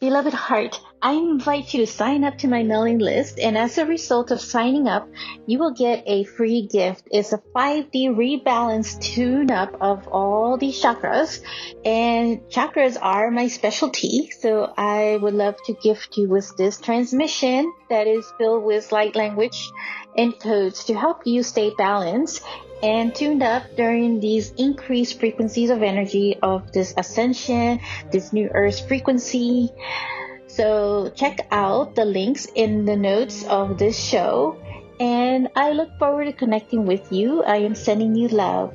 Beloved heart, I invite you to sign up to my mailing list, and as a result of signing up, you will get a free gift. It's a 5D rebalance tune up of all these chakras, and chakras are my specialty. So I would love to gift you with this transmission that is filled with light language and codes to help you stay balanced and tuned up during these increased frequencies of energy of this ascension, this new earth frequency. So check out the links in the notes of this show, and I look forward to connecting with you. I am sending you love.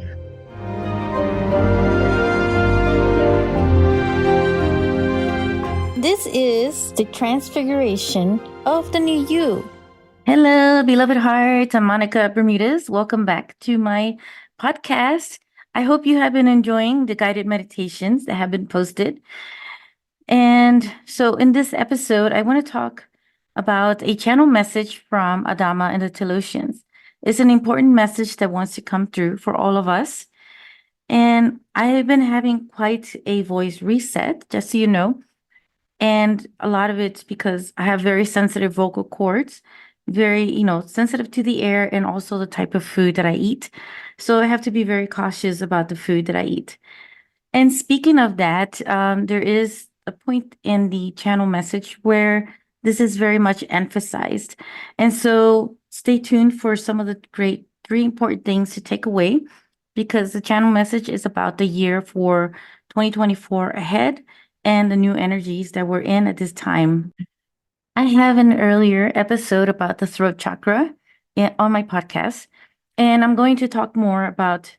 This is the transfiguration of the new you. Hello, beloved heart. I'm Monica Bermudez. Welcome back to my podcast. I hope you have been enjoying the guided meditations that have been posted. And so, in this episode, I want to talk about a channel message from Adama and the Telosians. It's an important message that wants to come through for all of us. And I have been having quite a voice reset, just so you know. And a lot of it's because I have very sensitive vocal cords, very, sensitive to the air and also the type of food that I eat. So I have to be very cautious about the food that I eat. And speaking of that, there is a point in the channel message where this is very much emphasized. And so stay tuned for some of the three important things to take away, because the channel message is about the year for 2024 ahead and the new energies that we're in at this time. I have an earlier episode about the throat chakra on my podcast, and I'm going to talk more about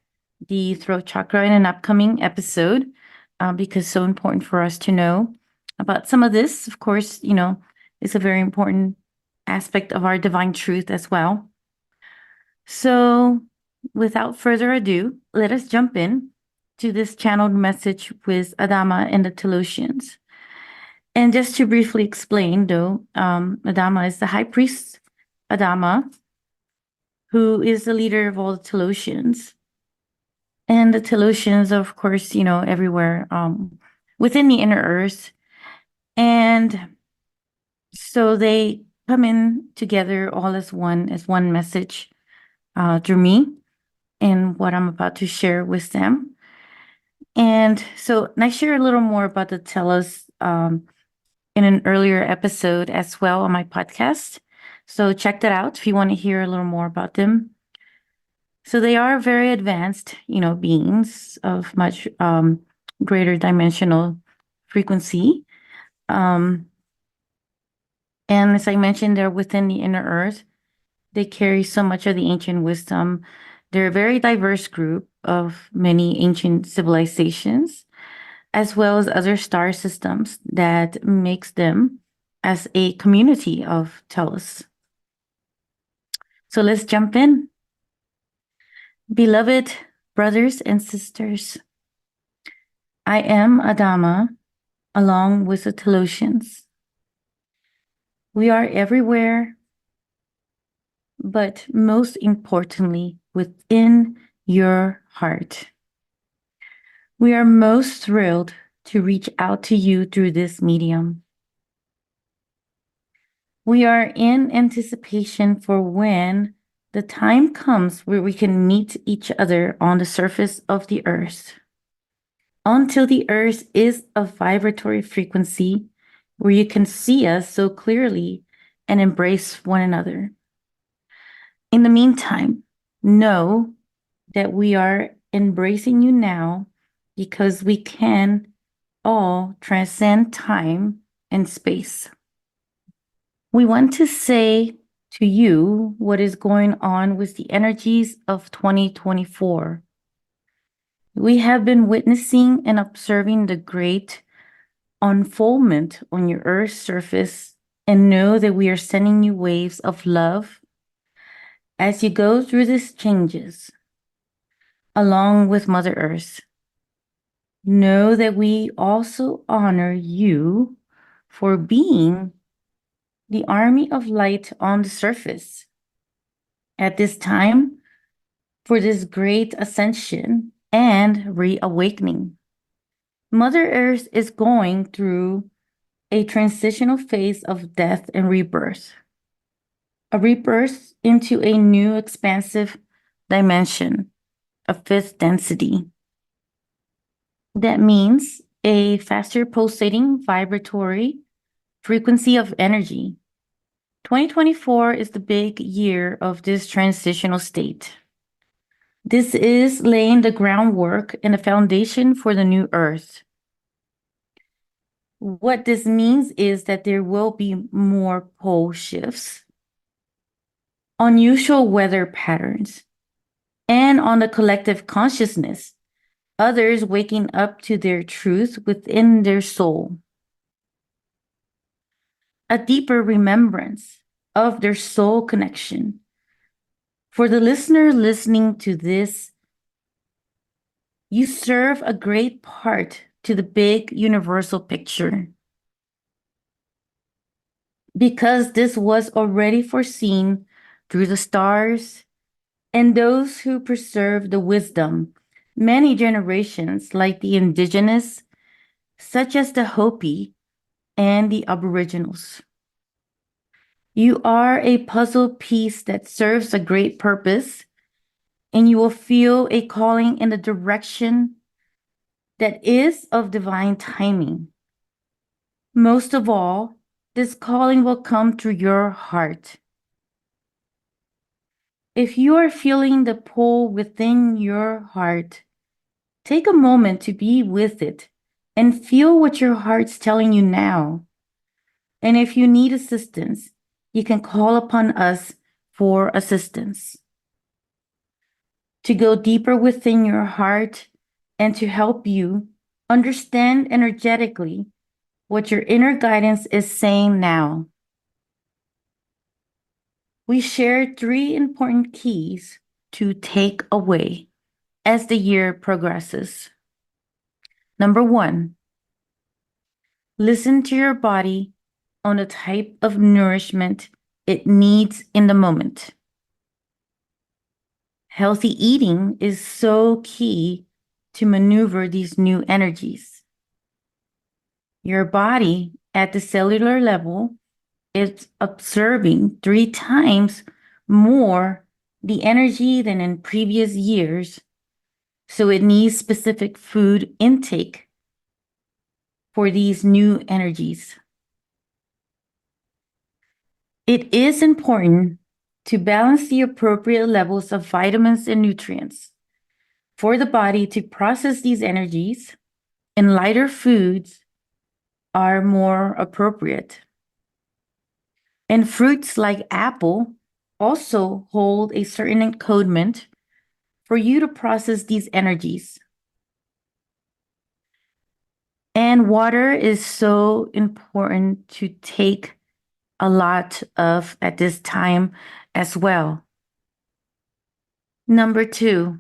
the throat chakra in an upcoming episode because it's so important for us to know about some of this. Of course, it's a very important aspect of our divine truth as well. So, without further ado, let us jump in to this channeled message with Adama and the Telosians. And just to briefly explain, though, Adama is the high priest, Adama, who is the leader of all the Telosians. And the Telosians, of course, everywhere within the inner earth. And so they come in together all as one message through me and what I'm about to share with them. And I share a little more about the Telos in an earlier episode as well on my podcast. So check that out if you want to hear a little more about them. So they are very advanced, beings of much greater dimensional frequency. And as I mentioned, they're within the inner earth. They carry so much of the ancient wisdom. They're a very diverse group of many ancient civilizations, as well as other star systems that makes them as a community of Telos. So let's jump in. Beloved brothers and sisters, I am Adama, along with the Telosians. We are everywhere, but most importantly, within your heart. We are most thrilled to reach out to you through this medium. We are in anticipation for when the time comes where we can meet each other on the surface of the earth. Until the earth is a vibratory frequency where you can see us so clearly and embrace one another. In the meantime, know that we are embracing you now because we can all transcend time and space. We want to say to you what is going on with the energies of 2024. We have been witnessing and observing the great unfoldment on your Earth's surface, and know that we are sending you waves of love as you go through these changes, along with Mother Earth. Know that we also honor you for being the army of light on the surface at this time for this great ascension and reawakening. Mother Earth is going through a transitional phase of death and rebirth, a rebirth into a new expansive dimension, a fifth density. That means a faster pulsating vibratory frequency of energy. 2024 is the big year of this transitional state. This is laying the groundwork and the foundation for the new earth. What this means is that there will be more pole shifts, unusual weather patterns, and on the collective consciousness, others waking up to their truth within their soul. A deeper remembrance of their soul connection. For the listener listening to this, you serve a great part to the big universal picture. Because this was already foreseen through the stars and those who preserve the wisdom, many generations like the indigenous, such as the Hopi and the Aboriginals. You are a puzzle piece that serves a great purpose, and you will feel a calling in the direction that is of divine timing. Most of all, this calling will come through your heart. If you are feeling the pull within your heart, take a moment to be with it and feel what your heart's telling you now. And if you need assistance, you can call upon us for assistance. To go deeper within your heart and to help you understand energetically what your inner guidance is saying now. We shared 3 important keys to take away as the year progresses. Number 1, listen to your body on the type of nourishment it needs in the moment. Healthy eating is so key to maneuver these new energies. Your body at the cellular level is absorbing 3 times more the energy than in previous years, so it needs specific food intake for these new energies. It is important to balance the appropriate levels of vitamins and nutrients for the body to process these energies, and lighter foods are more appropriate. And fruits like apple also hold a certain encodement for you to process these energies. And water is so important to take a lot of at this time as well. Number 2,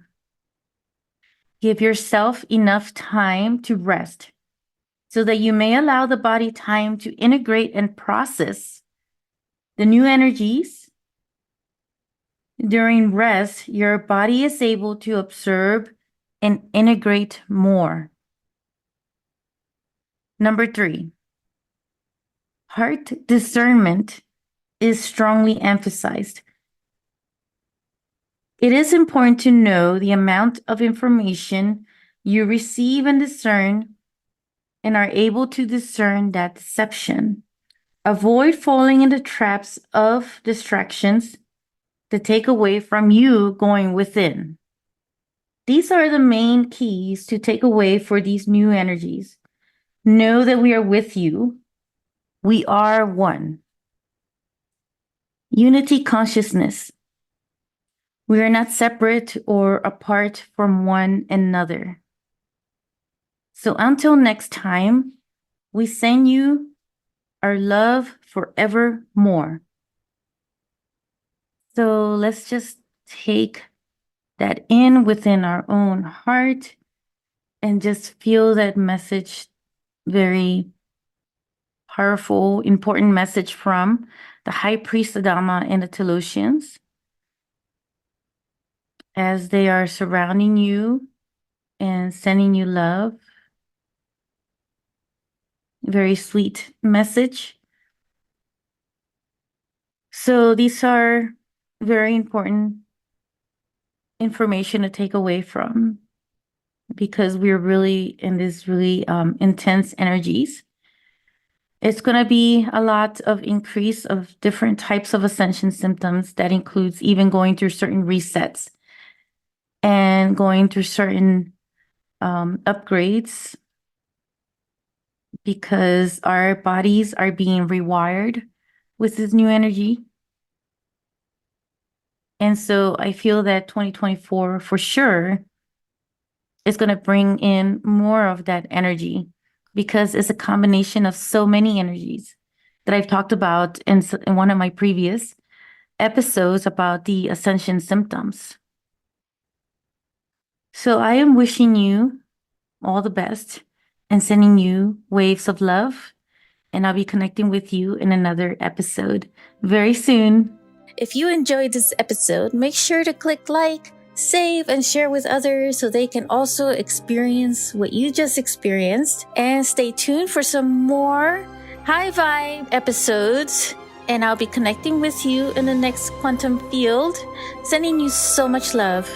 give yourself enough time to rest so that you may allow the body time to integrate and process the new energies. During rest, your body is able to absorb and integrate more. Number 3, heart discernment is strongly emphasized. It is important to know the amount of information you receive and discern and are able to discern that deception. Avoid falling into traps of distractions that take away from you going within. These are the main keys to take away for these new energies. Know that we are with you. We are one. Unity consciousness. We are not separate or apart from one another. So until next time, we send you our love forevermore. So let's just take that in within our own heart and just feel that message, very powerful, important message from the High Priest Adama and the Telosians as they are surrounding you and sending you love. very sweet message. So these are very important information to take away from, because we're really in this really intense energies. It's going to be a lot of increase of different types of ascension symptoms. That includes even going through certain resets and going through certain upgrades, because our bodies are being rewired with this new energy. And so I feel that 2024 for sure is going to bring in more of that energy, because it's a combination of so many energies that I've talked about in one of my previous episodes about the ascension symptoms. So I am wishing you all the best and sending you waves of love. And I'll be connecting with you in another episode very soon. If you enjoyed this episode, make sure to click like, save, and share with others so they can also experience what you just experienced. And stay tuned for some more high vibe episodes. And I'll be connecting with you in the next quantum field. Sending you so much love.